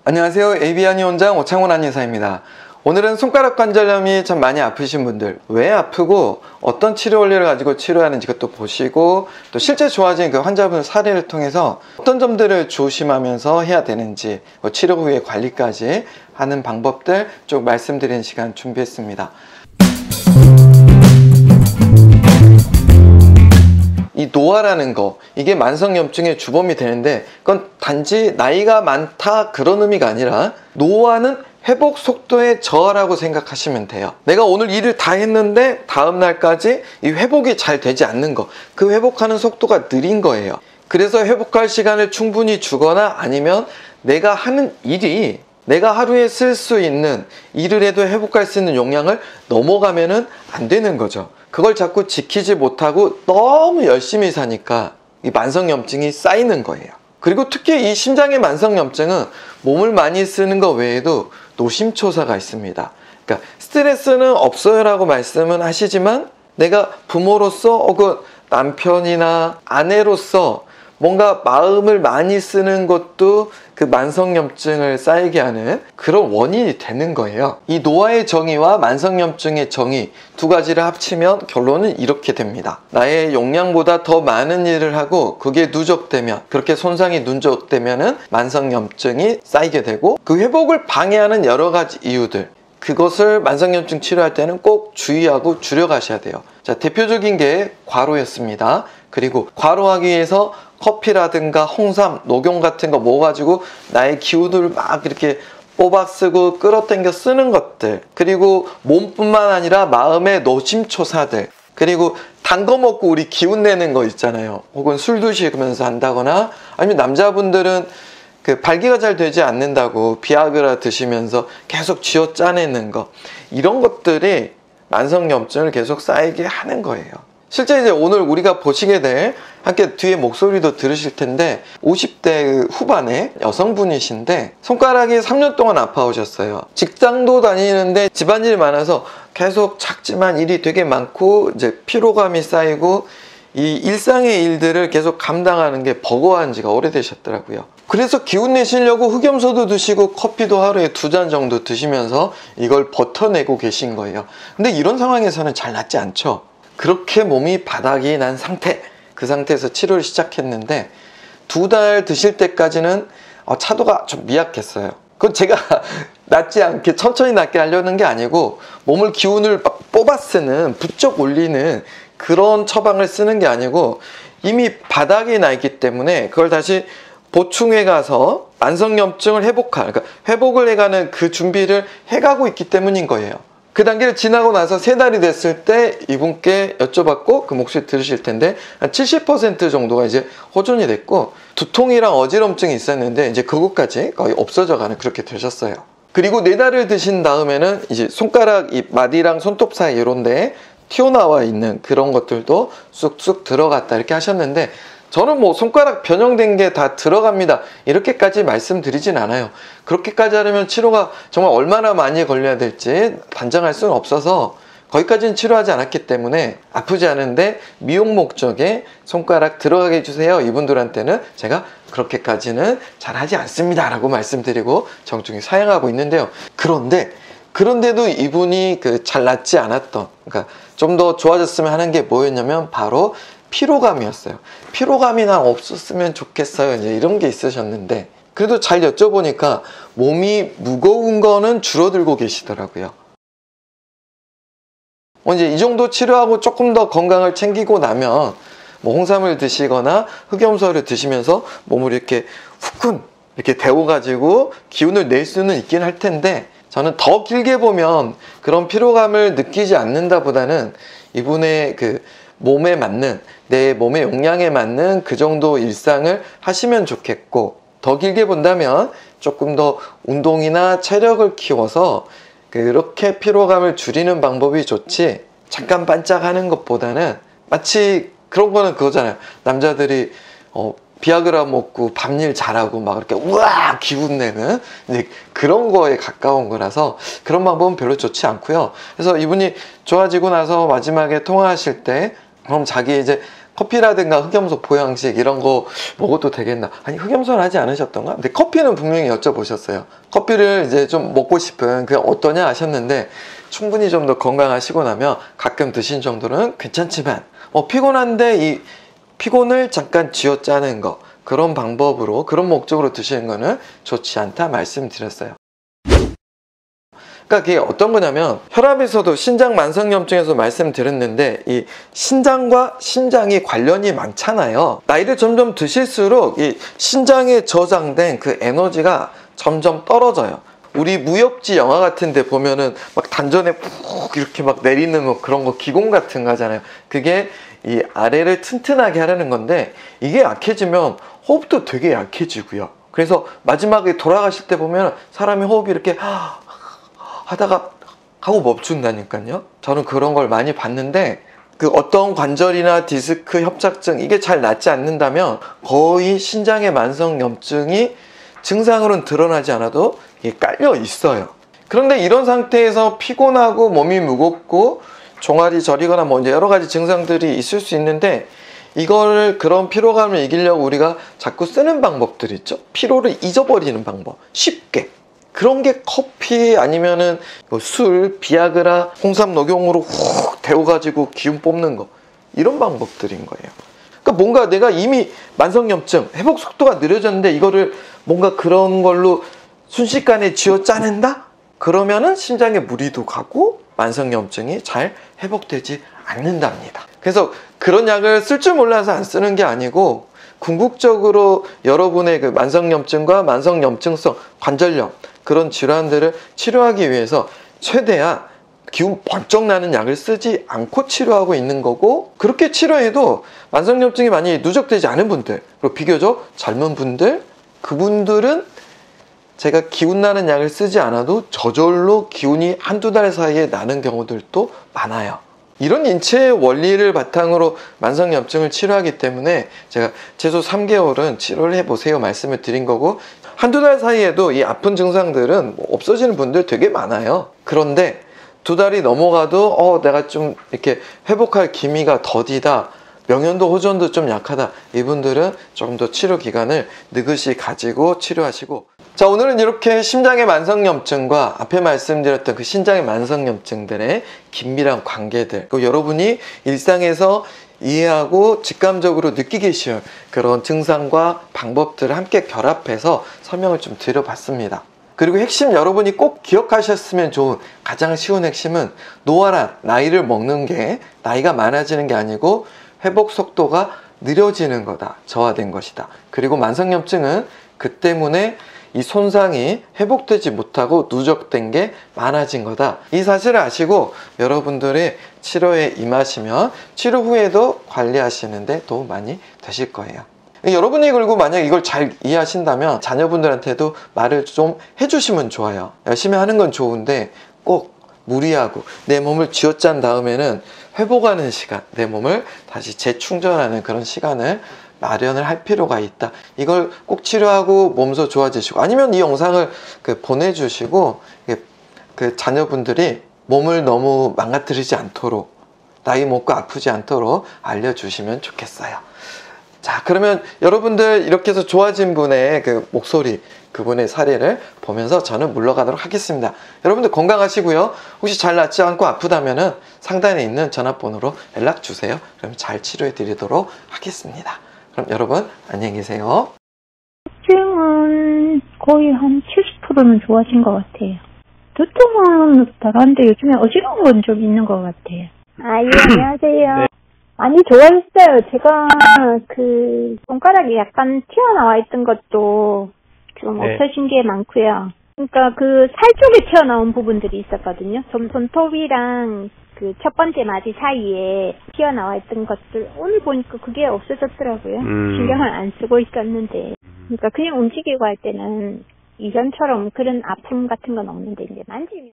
안녕하세요. AB한의원장 오창훈 한의사입니다. 오늘은 손가락 관절염이 참 많이 아프신 분들, 왜 아프고 어떤 치료 원리를 가지고 치료하는지 그것도 보시고, 또 실제 좋아진 그 환자분 사례를 통해서 어떤 점들을 조심하면서 해야 되는지, 치료 후의 관리까지 하는 방법들 쭉 말씀드리는 시간 준비했습니다. 이 노화라는 거, 이게 만성염증의 주범이 되는데, 그건 단지 나이가 많다 그런 의미가 아니라 노화는 회복 속도의 저하라고 생각하시면 돼요. 내가 오늘 일을 다 했는데 다음 날까지 이 회복이 잘 되지 않는 거, 그 회복하는 속도가 느린 거예요. 그래서 회복할 시간을 충분히 주거나 아니면 내가 하는 일이 내가 하루에 쓸 수 있는 일을 해도 회복할 수 있는 용량을 넘어가면은 안 되는 거죠. 그걸 자꾸 지키지 못하고 너무 열심히 사니까 이 만성염증이 쌓이는 거예요. 그리고 특히 이 심장의 만성염증은 몸을 많이 쓰는 것 외에도 노심초사가 있습니다. 그러니까 스트레스는 없어요 라고 말씀은 하시지만, 내가 부모로서 혹은 남편이나 아내로서 뭔가 마음을 많이 쓰는 것도 그 만성염증을 쌓이게 하는 그런 원인이 되는 거예요. 이 노화의 정의와 만성염증의 정의 두 가지를 합치면 결론은 이렇게 됩니다. 나의 용량보다 더 많은 일을 하고 그게 누적되면, 그렇게 손상이 누적되면은 만성염증이 쌓이게 되고, 그 회복을 방해하는 여러 가지 이유들, 그것을 만성염증 치료할 때는 꼭 주의하고 줄여가셔야 돼요. 자, 대표적인 게 과로였습니다. 그리고 과로하기 위해서 커피라든가 홍삼, 녹용 같은 거 먹어가지고 나의 기운을 막 이렇게 뽑아 쓰고 끌어당겨 쓰는 것들, 그리고 몸뿐만 아니라 마음의 노심초사들, 그리고 단 거 먹고 우리 기운 내는 거 있잖아요. 혹은 술 드시면서 한다거나, 아니면 남자분들은 그 발기가 잘 되지 않는다고 비아그라 드시면서 계속 쥐어 짜내는 거, 이런 것들이 만성염증을 계속 쌓이게 하는 거예요. 실제 이제 오늘 우리가 보시게 될, 함께 뒤에 목소리도 들으실 텐데, 50대 후반의 여성분이신데 손가락이 3년 동안 아파오셨어요. 직장도 다니는데 집안일이 많아서 계속 작지만 일이 되게 많고 이제 피로감이 쌓이고, 이 일상의 일들을 계속 감당하는 게 버거워한 지가 오래되셨더라고요. 그래서 기운 내시려고 흑염소도 드시고 커피도 하루에 2잔 정도 드시면서 이걸 버텨내고 계신 거예요. 근데 이런 상황에서는 잘 낫지 않죠. 그렇게 몸이 바닥이 난 상태, 그 상태에서 치료를 시작했는데 2달 드실 때까지는 차도가 좀 미약했어요. 그건 제가 낫지 않게 천천히 낫게 하려는 게 아니고, 몸을 기운을 막 뽑아 쓰는, 부쩍 올리는 그런 처방을 쓰는 게 아니고, 이미 바닥이 나 있기 때문에 그걸 다시 보충해 가서 만성염증을 회복할, 그러니까 회복을 해가는 그 준비를 해가고 있기 때문인 거예요. 그 단계를 지나고 나서 3달이 됐을 때 이분께 여쭤봤고, 그 목소리 들으실 텐데 한 70% 정도가 이제 호전이 됐고, 두통이랑 어지럼증이 있었는데 이제 그것까지 거의 없어져가는, 그렇게 되셨어요. 그리고 4달을 드신 다음에는 이제 손가락 이 마디랑 손톱 사이 이런 데에 튀어나와 있는 그런 것들도 쑥쑥 들어갔다 이렇게 하셨는데, 저는 뭐 손가락 변형된 게 다 들어갑니다 이렇게까지 말씀드리진 않아요. 그렇게까지 하려면 치료가 정말 얼마나 많이 걸려야 될지 단정할 수는 없어서 거기까지는 치료하지 않았기 때문에, 아프지 않은데 미용 목적에 손가락 들어가게 해주세요 이분들한테는 제가 그렇게까지는 잘 하지 않습니다 라고 말씀드리고 정중히 사양하고 있는데요. 그런데도 이분이 잘 낫지 않았던, 그러니까 좀 더 좋아졌으면 하는 게 뭐였냐면 바로 피로감이었어요. 피로감이 난 없었으면 좋겠어요, 이제 이런 게 있으셨는데, 그래도 잘 여쭤보니까 몸이 무거운 거는 줄어들고 계시더라고요. 이제 이 정도 치료하고 조금 더 건강을 챙기고 나면 뭐 홍삼을 드시거나 흑염소를 드시면서 몸을 이렇게 후끈 이렇게 데워가지고 기운을 낼 수는 있긴 할 텐데, 저는 더 길게 보면 그런 피로감을 느끼지 않는다 보다는 이분의 그 몸에 맞는, 내 몸의 용량에 맞는 그 정도 일상을 하시면 좋겠고, 더 길게 본다면 조금 더 운동이나 체력을 키워서 그렇게 피로감을 줄이는 방법이 좋지, 잠깐 반짝하는 것보다는, 마치 그런 거는 그거잖아요. 남자들이 비아그라 먹고 밤일 잘하고 막 이렇게 우와 기분 내는 이제 그런 거에 가까운 거라서 그런 방법은 별로 좋지 않고요. 그래서 이분이 좋아지고 나서 마지막에 통화하실 때, 그럼 자기 이제 커피라든가 흑염소 보양식 이런 거 먹어도 되겠나? 아니, 흑염소는 하지 않으셨던가? 근데 커피는 분명히 여쭤보셨어요. 커피를 이제 좀 먹고 싶은 그 어떠냐 하셨는데, 충분히 좀 더 건강하시고 나면 가끔 드신 정도는 괜찮지만, 피곤한데 이 피곤을 잠깐 쥐어짜는 거, 그런 방법으로, 그런 목적으로 드시는 거는 좋지 않다 말씀드렸어요. 그러니까 그게 어떤 거냐면, 혈압에서도 신장 만성염증에서 말씀드렸는데, 이 신장과 심장이 관련이 많잖아요. 나이를 점점 드실수록 이 신장에 저장된 그 에너지가 점점 떨어져요. 우리 무협지 영화 같은 데 보면은 막 단전에 푹 이렇게 막 내리는 거, 그런 거 기공 같은 거 하잖아요. 그게 이 아래를 튼튼하게 하려는 건데, 이게 약해지면 호흡도 되게 약해지고요. 그래서 마지막에 돌아가실 때 보면 사람이 호흡이 이렇게 하다가 하고 멈춘다니까요. 저는 그런 걸 많이 봤는데, 그 어떤 관절이나 디스크 협착증 이게 잘 낫지 않는다면 거의 신장의 만성염증이 증상으로는 드러나지 않아도 이게 깔려 있어요. 그런데 이런 상태에서 피곤하고 몸이 무겁고 종아리 저리거나 뭐 이제 여러 가지 증상들이 있을 수 있는데, 이거를, 그런 피로감을 이기려고 우리가 자꾸 쓰는 방법들 있죠. 피로를 잊어버리는 방법, 쉽게. 그런 게 커피 아니면은 뭐 술, 비아그라, 홍삼 녹용으로 훅 데워가지고 기운 뽑는 거, 이런 방법들인 거예요. 그러니까 뭔가 내가 이미 만성염증 회복 속도가 느려졌는데 이거를 뭔가 그런 걸로 순식간에 쥐어짜낸다? 그러면은 심장에 무리도 가고 만성염증이 잘 회복되지 않는답니다. 그래서 그런 약을 쓸 줄 몰라서 안 쓰는 게 아니고, 궁극적으로 여러분의 그 만성염증과 만성염증성 관절염, 그런 질환들을 치료하기 위해서 최대한 기운 번쩍 나는 약을 쓰지 않고 치료하고 있는 거고, 그렇게 치료해도 만성염증이 많이 누적되지 않은 분들, 그리고 비교적 젊은 분들, 그분들은 제가 기운 나는 약을 쓰지 않아도 저절로 기운이 한두 달 사이에 나는 경우들도 많아요. 이런 인체의 원리를 바탕으로 만성염증을 치료하기 때문에 제가 최소 3개월은 치료를 해보세요 말씀을 드린 거고, 한두 달 사이에도 이 아픈 증상들은 없어지는 분들 되게 많아요. 그런데 2달이 넘어가도 내가 좀 이렇게 회복할 기미가 더디다, 명현도 호전도 좀 약하다, 이분들은 조금 더 치료 기간을 느긋이 가지고 치료하시고. 자, 오늘은 이렇게 심장의 만성염증과 앞에 말씀드렸던 그 신장의 만성염증들의 긴밀한 관계들, 그리고 여러분이 일상에서 이해하고 직감적으로 느끼기 쉬운 그런 증상과 방법들을 함께 결합해서 설명을 좀 드려봤습니다. 그리고 핵심, 여러분이 꼭 기억하셨으면 좋은 가장 쉬운 핵심은, 노화란, 나이를 먹는 게, 나이가 많아지는 게 아니고 회복 속도가 느려지는 거다, 저하된 것이다. 그리고 만성염증은 그 때문에 이 손상이 회복되지 못하고 누적된 게 많아진 거다. 이 사실을 아시고 여러분들의 치료에 임하시면 치료 후에도 관리하시는데 도움 많이 되실 거예요. 여러분이 그리고 만약 이걸 잘 이해하신다면 자녀분들한테도 말을 좀 해주시면 좋아요. 열심히 하는 건 좋은데 꼭 무리하고 내 몸을 쥐어짠 다음에는 회복하는 시간, 내 몸을 다시 재충전하는 그런 시간을 마련을 할 필요가 있다. 이걸 꼭 치료하고 몸소 좋아지시고, 아니면 이 영상을 보내주시고 그 자녀분들이 몸을 너무 망가뜨리지 않도록, 나이 먹고 아프지 않도록 알려주시면 좋겠어요. 자, 그러면 여러분들 이렇게 해서 좋아진 분의 그 목소리, 그분의 사례를 보면서 저는 물러가도록 하겠습니다. 여러분들 건강하시고요. 혹시 잘 낫지 않고 아프다면은 상단에 있는 전화번호로 연락 주세요. 그럼 잘 치료해 드리도록 하겠습니다. 그럼 여러분 안녕히 계세요. 통증은 거의 한 70%는 좋아진 것 같아요. 두통은 덜한데 요즘에 어지러운 건 좀 있는 것 같아요. 예, 안녕하세요. 네. 많이 좋아졌어요. 제가 손가락이 약간 튀어나와 있던 것도 좀 네. 없어진 게 많고요. 그러니까 살 쪽에 튀어나온 부분들이 있었거든요. 좀 손톱이랑 첫 번째 마디 사이에 튀어나와 있던 것들, 오늘 보니까 그게 없어졌더라고요. 신경을 안 쓰고 있었는데. 그러니까 그냥 움직이고 할 때는 이전처럼 그런 아픔 같은 건 없는데, 이제 만지면